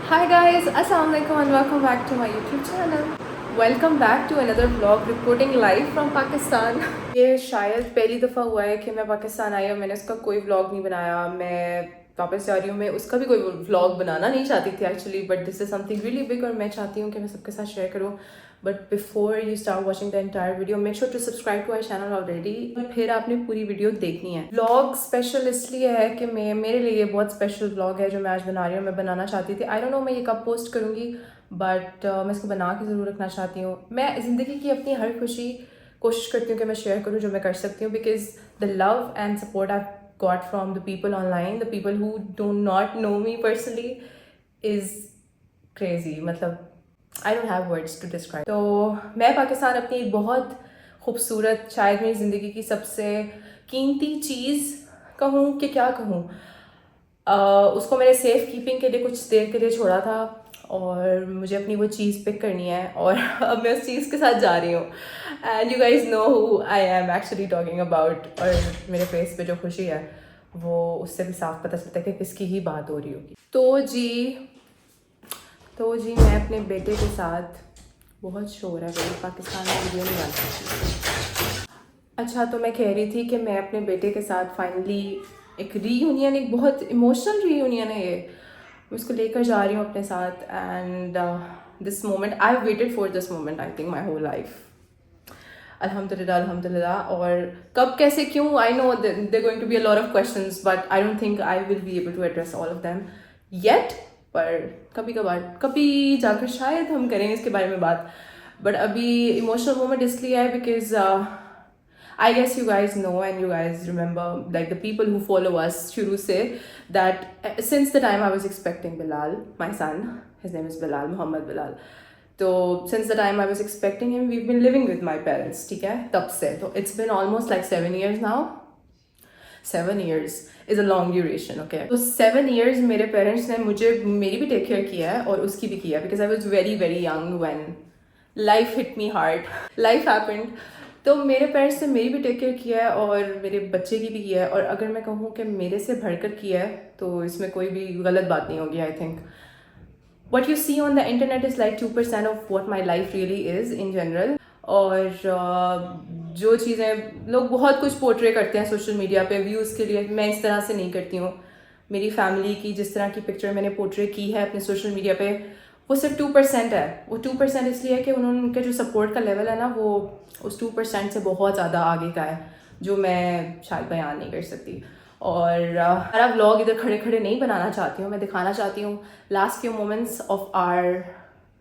Hi guys, Assalamualaikum and welcome back to my YouTube channel. Welcome back to another vlog reporting live from Pakistan. ये शायद पहली दफ़ा हुआ है कि मैं पाकिस्तान आई और मैंने उसका कोई व्लॉग नहीं बनाया. मैं वापस जा रही हूँ. मैं उसका भी कोई व्लॉग बनाना नहीं चाहती थी actually, but this is something really big और मैं चाहती हूँ कि मैं सबके साथ शेयर करूँ. But before you start watching the entire video make sure to subscribe to our channel already. फिर आपने पूरी वीडियो देखनी है. व्लॉग स्पेशल इसलिए है कि मेरे लिए बहुत स्पेशल व्लॉग है जो मैं आज बना रही हूँ. मैं बनाना चाहती थी, आई डोंट नो मैं ये कब पोस्ट करूँगी, बट मैं इसको बना के ज़रूर रखना चाहती हूँ. मैं ज़िंदगी की अपनी हर खुशी कोशिश करती हूँ कि मैं शेयर करूँ जो मैं कर सकती हूँ, because the love and support I got from the people online, the people who do not know me personally is crazy. मतलब I don't have words to describe. तो मैं पाकिस्तान अपनी एक बहुत खूबसूरत, शायद मेरी ज़िंदगी की सबसे कीमती चीज़ कहूँ कि क्या कहूँ, उसको मैंने सेफ़ कीपिंग के लिए कुछ देर के लिए छोड़ा था और मुझे अपनी वो चीज़ पिक करनी है और अब मैं उस चीज़ के साथ जा रही हूँ. And you guys know who I am actually talking about. और मेरे फेस पे जो खुशी है वो उससे भी साफ पता चलता है कि किसकी ही बात हो रही होगी. तो जी मैं अपने बेटे के साथ, बहुत शोर है भाई, पाकिस्तान में वीडियो नहीं बन सकती. अच्छा, तो मैं कह रही थी कि मैं अपने बेटे के साथ फाइनली एक रीयूनियन, एक बहुत इमोशनल रीयूनियन है ये, मैं उसको लेकर जा रही हूँ अपने साथ. And this moment I waited for this moment I think my whole life. अल्हम्दुलिल्लाह अल्हम्दुलिल्लाह. और कब कैसे क्यों, I know they're going to be a lot of questions but I don't think I will be able to address all of them yet. पर कभी कभार, कभी जाकर शायद हम करेंगे इसके बारे में बात. बट अभी इमोशनल मोमेंट इसलिए है because I guess you guys know and you guys remember, like the people who follow us shuru se, that since the time I was expecting Bilal, my son, his name is Bilal, Muhammad Bilal. So since the time I was expecting him, we've been living with my parents, ठीक है, तब से. So it's been almost like 7 years now. 7 years is a long duration, okay. So 7 years मेरे parents ने मुझे, मेरी भी take care किया है और उसकी भी किया, because I was very very young when life hit me hard. Life happened. तो मेरे पेरेंट्स ने मेरी भी टेक केयर किया है और मेरे बच्चे की भी किया है. और अगर मैं कहूँ कि मेरे से बढ़कर किया है तो इसमें कोई भी गलत बात नहीं होगी. I think what you see on the internet is like 2% of what my life really is in general. और जो चीज़ें लोग बहुत कुछ पोर्ट्रे करते हैं सोशल मीडिया पे व्यूज़ के लिए, मैं इस तरह से नहीं करती हूँ. मेरी फैमिली की जिस तरह की पिक्चर मैंने पोर्ट्रे की है अपने सोशल मीडिया पे, वो सिर्फ 2% है. वो 2% इसलिए है कि उनके जो सपोर्ट का लेवल है ना, वो उस 2% से बहुत ज़्यादा आगे का है, जो मैं शायद बयान नहीं कर सकती. और सारा व्लॉग इधर खड़े खड़े नहीं बनाना चाहती हूँ. मैं दिखाना चाहती हूँ last few moments of our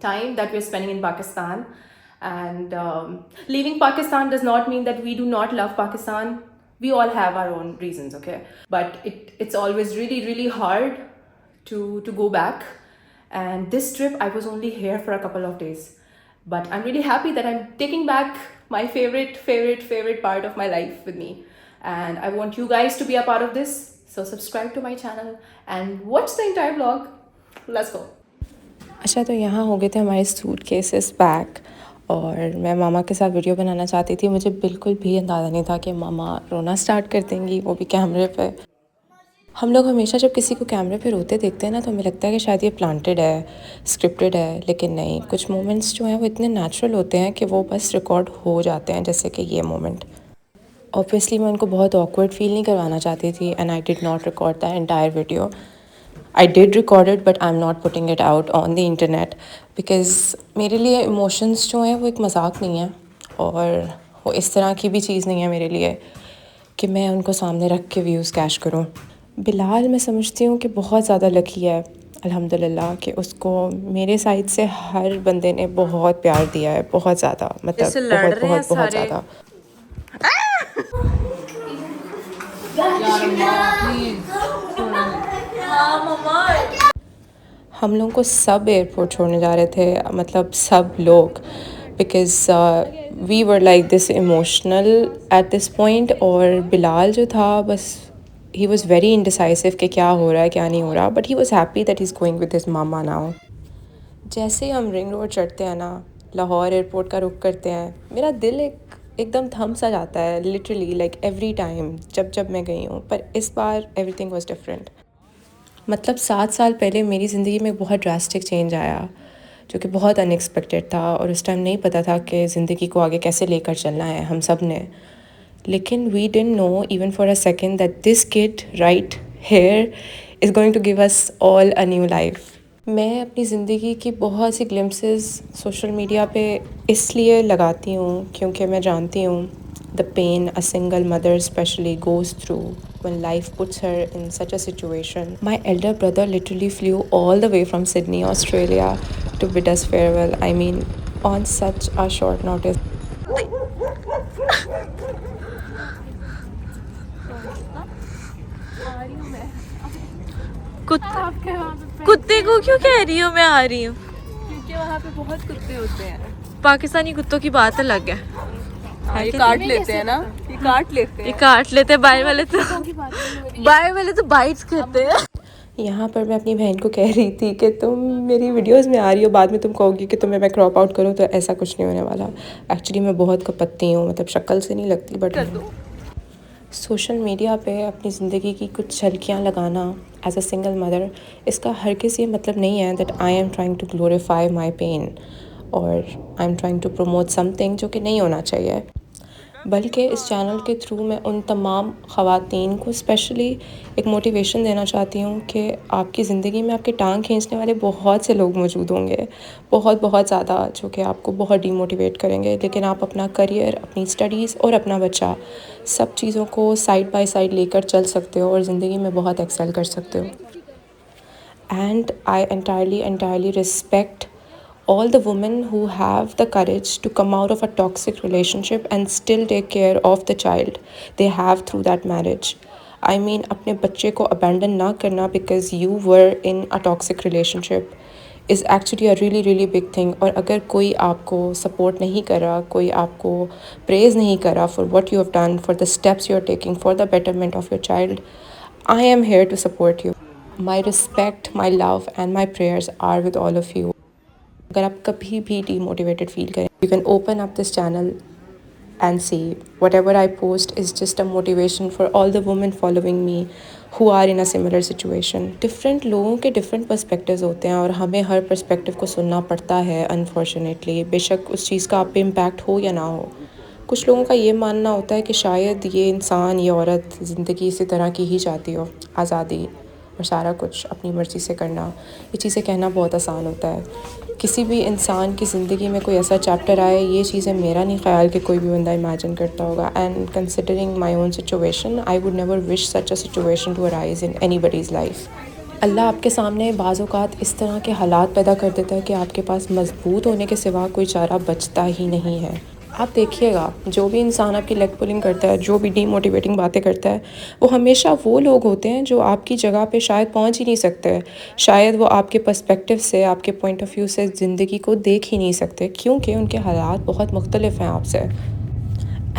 time that we are spending in Pakistan. And leaving Pakistan does not mean that we do not love Pakistan. We all have our own reasons, okay? But it's always really, really hard to go back. And this trip, I was only here for a couple of days. But I'm really happy that I'm taking back my favorite part of my life with me. And I want you guys to be a part of this. So subscribe to my channel and watch the entire vlog. Let's go. अच्छा, तो यहाँ हो गए थे हमारे suitcases pack और मैं मामा के साथ वीडियो बनाना चाहती थी. मुझे बिल्कुल भी अंदाज़ा नहीं था कि मामा रोना स्टार्ट कर देंगी, वो भी कैमरे पे. हम लोग हमेशा जब किसी को कैमरे पे रोते देखते हैं ना, तो हमें लगता है कि शायद ये प्लांटेड है, स्क्रिप्टेड है. लेकिन नहीं, कुछ मोमेंट्स जो हैं वो इतने नेचुरल होते हैं कि वो बस रिकॉर्ड हो जाते हैं, जैसे कि ये मोमेंट. ऑब्वियसली मैं उनको बहुत ऑकवर्ड फील नहीं करवाना चाहती थी and I did not record the entire video. I did record it but I'm not putting it out on the internet because मेरे लिए emotions जो हैं वो एक मजाक नहीं है और वो इस तरह की भी चीज़ नहीं है मेरे लिए कि मैं उनको सामने रख के व्यूज़ कैश करूं. बिलाल मैं समझती हूँ कि बहुत ज़्यादा लकी है अल्हम्दुलिल्लाह कि उसको मेरे साइड से हर बंदे ने बहुत प्यार दिया है, बहुत ज़्यादा, मतलब बहुत बहुत बहुत ज़्यादा. हम लोगों को सब एयरपोर्ट छोड़ने जा रहे थे, मतलब सब लोग, because we were like this emotional at this point. और बिलाल जो था बस ही वॉज़ वेरी इनडिसाइसिव कि क्या हो रहा है क्या नहीं हो रहा, but he was happy that he is going with his mama now. जैसे ही हम रिंग रोड चढ़ते हैं ना, लाहौर एयरपोर्ट का रुख करते हैं, मेरा दिल एकदम थम सा जाता है लिटरली, लाइक एवरी टाइम जब मैं गई हूँ. पर इस बार एवरीथिंग वाज डिफरेंट. मतलब 7 साल पहले मेरी ज़िंदगी में बहुत ड्रास्टिक चेंज आया, जो कि बहुत अनएक्सपेक्टेड था, और उस टाइम नहीं पता था कि ज़िंदगी को आगे कैसे लेकर चलना है हम सब ने। लेकिन we didn't know even for a second that this kid right here is going to give us all a new life. मैं अपनी ज़िंदगी की बहुत सी ग्लिम्पसेस सोशल मीडिया पे इसलिए लगाती हूँ क्योंकि मैं जानती हूँ the pain a single mother especially goes through when life puts her in such a situation. My elder brother literally flew all the way from Sydney, Australia to bid us farewell. I mean, on such a short notice. कुत्ते को क्यों कह रही हो मैं आ रही हूँ? क्योंकि वहाँ पे बहुत कुत्ते होते हैं। पाकिस्तानी कुत्तों की बात अलग है। ये काट लेते हैं ना, ये काट लेते हैं। ये काट लेते हैं, बाहर वाले तो बाइट्स करते हैं। यहाँ पर मैं अपनी बहन को कह रही थी कि तुम मेरी वीडियोस में आ रही हो, बाद में तुम कहोगी कि तुम्हें मैं क्रॉप आउट करूँ, तो ऐसा कुछ नहीं होने वाला। एक्चुअली मैं बहुत कपत्ती हूँ, मतलब शक्ल से नहीं लगती, बट सोशल मीडिया पे अपनी ज़िंदगी की कुछ झलकियाँ लगाना एज अ सिंगल मदर, इसका हर किसी ये मतलब नहीं है that I am trying to glorify my pain और I am trying to promote something जो कि नहीं होना चाहिए। बल्कि इस चैनल के थ्रू मैं उन तमाम ख़वातीन को स्पेशली एक मोटिवेशन देना चाहती हूँ कि आपकी ज़िंदगी में आपके टांग खींचने वाले बहुत से लोग मौजूद होंगे, बहुत बहुत ज़्यादा, जो कि आपको बहुत डीमोटिवेट करेंगे, लेकिन आप अपना करियर, अपनी स्टडीज़ और अपना बच्चा, सब चीज़ों को साइड बाय साइड लेकर चल सकते हो और ज़िंदगी में बहुत एक्सेल कर सकते हो। And I entirely respect all the women who have the courage to come out of a toxic relationship and still take care of the child they have through that marriage. I mean, अपने बच्चे को abandon ना करना because you were in a toxic relationship is actually a really big thing. और अगर कोई आपको support नहीं कर रहा, कोई आपको praise नहीं कर रहा for what you have done, for the steps you are taking for the betterment of your child, I am here to support you. My respect, my love and my prayers are with all of you. अगर आप कभी भी demotivated feel करें, you can open up this channel and see whatever I post is just a motivation for all the women following me who are in a similar situation. Different लोगों के different perspectives होते हैं और हमें हर perspective को सुनना पड़ता है unfortunately, बेशक उस चीज़ का आप पे impact हो या ना हो। कुछ लोगों का ये मानना होता है कि शायद ये इंसान, ये औरत ज़िंदगी इसी तरह की ही चाहती हो, आज़ादी और सारा कुछ अपनी मर्ज़ी से करना। ये चीज़ें कहना बहुत आसान होता है। किसी भी इंसान की ज़िंदगी में कोई ऐसा चैप्टर आए, ये चीज़ें मेरा नहीं ख्याल कि कोई भी बंदा इमेजिन करता होगा। And considering my own situation, I would never wish such a situation to arise in anybody's life. Allah आपके सामने बाज़ औक़ात इस तरह के हालात पैदा कर देता है कि आपके पास मजबूत होने के सिवा कोई चारा बचता ही नहीं है। आप देखिएगा, जो भी इंसान आपकी लेग पुलिंग करता है, जो भी डीमोटिवेटिंग बातें करता है, वो हमेशा वो लोग होते हैं जो आपकी जगह पे शायद पहुंच ही नहीं सकते। शायद वो आपके पर्सपेक्टिव से, आपके पॉइंट ऑफ व्यू से ज़िंदगी को देख ही नहीं सकते, क्योंकि उनके हालात बहुत मुख्तलिफ हैं आपसे।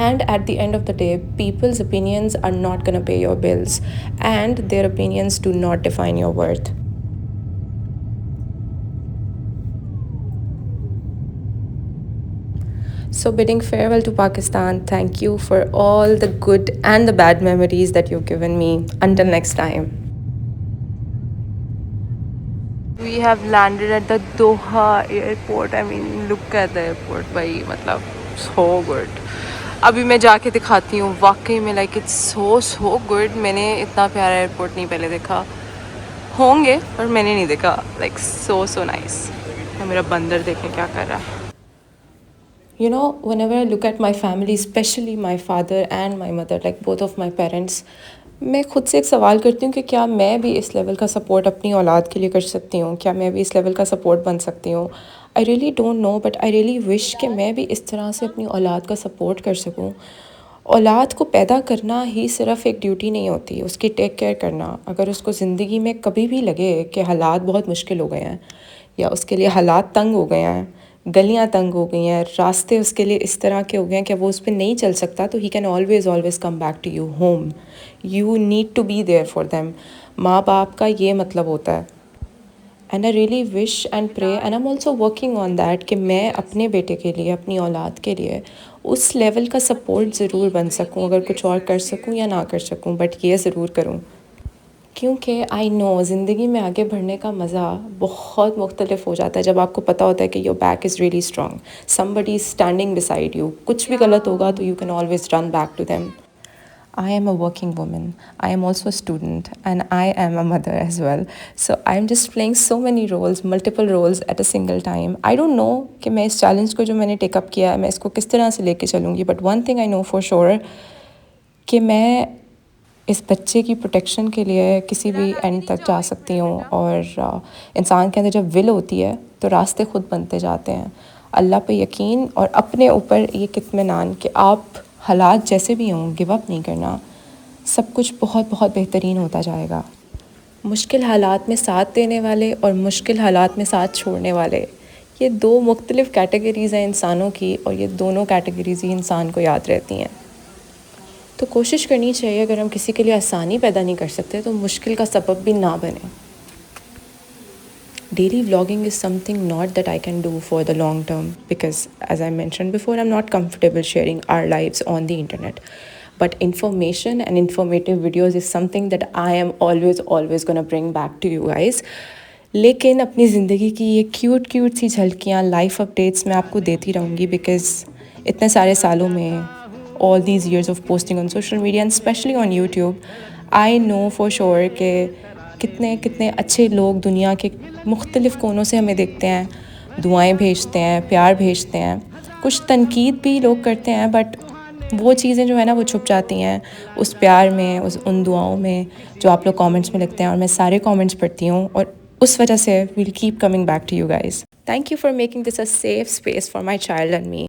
And at the end of the day, people's opinions are not gonna pay your bills, and their opinions do not define your worth. So bidding farewell to Pakistan, thank you for all the good and the bad memories that you've given me. Until next time. We have landed at the Doha airport. I mean, look at the airport, भाई, मतलब so good. अभी मैं जाके दिखाती हूँ, वाकई में like it's so good. मैंने इतना प्यारा एयरपोर्ट नहीं पहले देखा, होंगे पर मैंने नहीं देखा, like so nice. मेरा बंदर देखें क्या कर रहा है। You know, whenever I look at my family, especially my father and my mother, like both of my parents, मैं खुद से एक सवाल करती हूँ कि क्या मैं भी इस लेवल का सपोर्ट अपनी औलाद के लिए कर सकती हूँ, क्या मैं भी इस लेवल का सपोर्ट बन सकती हूँ। I really don't know, but I really wish कि मैं भी इस तरह से अपनी औलाद का सपोर्ट कर सकूँ। औलाद को पैदा करना ही सिर्फ एक ड्यूटी नहीं होती, उसकी टेक केयर करना। अगर उसको ज़िंदगी में कभी भी लगे कि हालात बहुत मुश्किल हो गए हैं या उसके लिए हालात तंग हो गए हैं, गलियां तंग हो गई हैं, रास्ते उसके लिए इस तरह के हो गए हैं कि वो उस पर नहीं चल सकता, तो he can always come back to you home. You need to be there for them. माँ बाप का ये मतलब होता है। And I really wish and pray and I am also working on that कि मैं अपने बेटे के लिए, अपनी औलाद के लिए उस लेवल का सपोर्ट ज़रूर बन सकूं। अगर कुछ और कर सकूं या ना कर सकूं, बट ये ज़रूर करूं क्योंकि आई नो ज़िंदगी में आगे बढ़ने का मज़ा बहुत मुख्तलिफ हो जाता है जब आपको पता होता है कि your back is really strong, somebody is standing beside you. कुछ भी गलत होगा तो you can always run back to them. I am a working woman. I am also a student and I am a mother as well. So I am just playing so many roles, multiple roles at a single time. I don't know कि मैं इस challenge को जो मैंने take up किया है मैं इसको किस तरह से लेके चलूँगी, but one thing I know for sure कि मैं इस बच्चे की प्रोटेक्शन के लिए किसी भी एंड तक जा सकती हूँ। और इंसान के अंदर जब विल होती है तो रास्ते खुद बनते जाते हैं। अल्लाह पे यकीन और अपने ऊपर ये इत्मीनान कि आप हालात जैसे भी हों गिव अप नहीं करना, सब कुछ बहुत बहुत बेहतरीन होता जाएगा। मुश्किल हालात में साथ देने वाले और मुश्किल हालात में साथ छोड़ने वाले, ये दो मुख्तलिफ़ कैटेगरीज़ हैं इंसानों की, और ये दोनों कैटेगरीज़ ही इंसान को याद रहती हैं। तो कोशिश करनी चाहिए अगर हम किसी के लिए आसानी पैदा नहीं कर सकते तो मुश्किल का सबब भी ना बने। Daily vlogging is something not that I can do for the long term because, as I mentioned before, I'm not comfortable sharing our lives on the internet. But information and informative videos is something that I am always going to bring back to you guys. लेकिन अपनी ज़िंदगी की ये cute सी झलकियाँ, life updates मैं आपको देती रहूँगी because इतने सारे सालों में, all these years of posting on social media and especially on YouTube, I know for sure कि कितने अच्छे लोग दुनिया के मुख्तलिफ़ कोनों से हमें देखते हैं, दुआएं भेजते हैं, प्यार भेजते हैं। कुछ तनकीद भी लोग करते हैं, बट वो चीज़ें जो है ना वो छुप जाती हैं उस प्यार में, उन दुआओं में जो आप लोग कमेंट्स में लिखते हैं। और मैं सारे कमेंट्स पढ़ती हूँ और उस वजह से we'll keep coming back to you guys. Thank you for making this a safe space for my child and me.